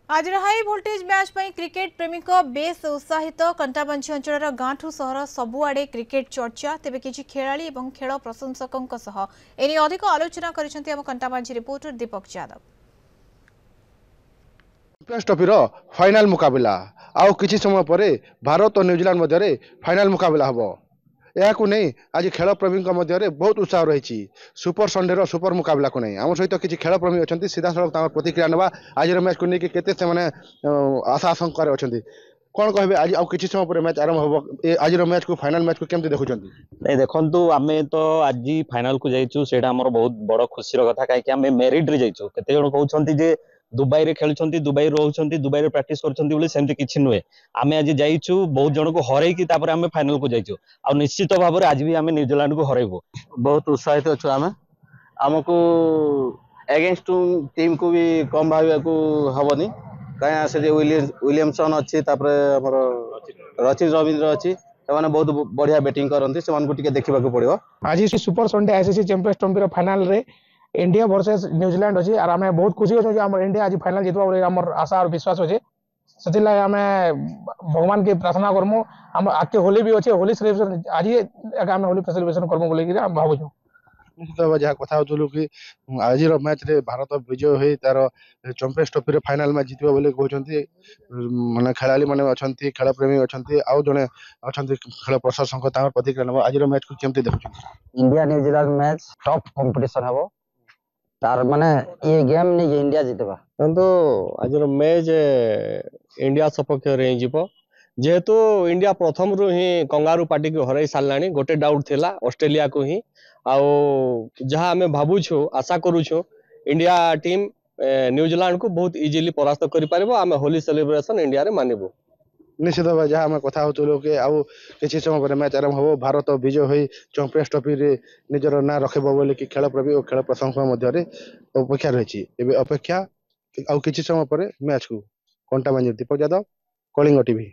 आज high voltage match पर cricket प्रेमी बेस उत्साहित कंटाबांझी अंचल गांठू सहर सबुआड़े क्रिकेट चर्चा तेज किसी खेलाड़ी और खेल प्रशंसकों एने अधिक आलोचना कर Kantabanji reporter Deepak Yadav. Champions trophy final मुकाबला आउ किछि समय पर भारत और न्यूजीलैंड मध्य फाइनाल मुकाबला हम या नहीं आज खेल प्रेमी मध्य बहुत उत्साह रही सुपर संडे सुपर मुकाबला को नहीं आम सहित किसी खेल प्रेमी अच्छा सीधा सड़क प्रतिक्रिया ना आज मैच को लेकिन केते से आशा आशंकार अच्छा कौन कहे आज आउ किछि समय पर मैच आरंभ हम आज मैच को फाइनाल मैच को केमती देखुं नहीं देखु आम तो आज फाइनाल को जाइचु सेटा हमर बहुत बड़ खुशी कथा कहीं आम मेरिट रे जाइचु केते जण कहउछंती जे दुबई रे खेलुछंती दुबई रहउछंती दुबई रे प्रैक्टिस करछंती बोली सेमति किछि नुहे आमे आज जाइचु बहुत जण को हरई की तापर आमे फाइनल को जाइचु आ निश्चित भाव आज भी आमे न्यूजीलैंड को हरइबो बहुत उत्साहित अच्छु आमे हमको अगेंस्ट टीम को भी कम भाविया को हबनी कहीं से विलियमसन अच्छी हमर रचिन रविंद्र अच्छी से बहुत बढ़िया बैटिंग करती से देखा पड़ो। आज super Sunday ICC champions trophy final रे इंडिया वर्सेस न्यूजीलैंड अच्छी और आम बहुत खुशी अच्छे आम इंडिया आज फाइनल जितवा आम आशा और विश्वास अच्छे से आम भगवान के प्रार्थना करमु आम आगे होली भी अच्छे होली सेलिब्रेशन आज आम होली सेलिब्रेशन करमु बोल भावुँ निश्चित भाव जहाँ कथा होलु कि आज मैच रे भारत विजय हो तार चैंपियंस ट्रॉफी फाइनाल मैच जितबा बोले कहते माने खेलाड़ी माने अच्छी खेल प्रेमी अच्छी आउ जड़े अच्छा खेल प्रशासक प्रतिक्रिया ना आज मैच को केमती देखुं India New Zealand match tough competition हेबो तार माने ये गेम नहीं इंडिया जितबा तो आज मैच इंडिया सपक्ष रे जीवो जेहेतु इंडिया प्रथम रु ही कंगारू पार्टी को हरई सारा गोटे डाउट थिला ऑस्ट्रेलिया को ही आउ जहाँ आम भावुछु आशा करुछु इंडिया टीम न्यूजीलैंड को बहुत इजीली परास्त करि पारिबो आम होली सेलिब्रेशन इंडिया रे मानिबो। निश्चित भाव जहाँ आम कथा होलु कि आउ किछि समय पर मैच आरंभ हो भारत विजय हो चैंपियंस ट्रॉफी रे निजर ना रखिबो बोले कि खेल प्रेमी और खेल प्रशंसक मध्य अपेक्षा रही अपेक्षा आउ किछि समय पर मैच को कंटाबांझी दीपक यादव कलिंग टीवी।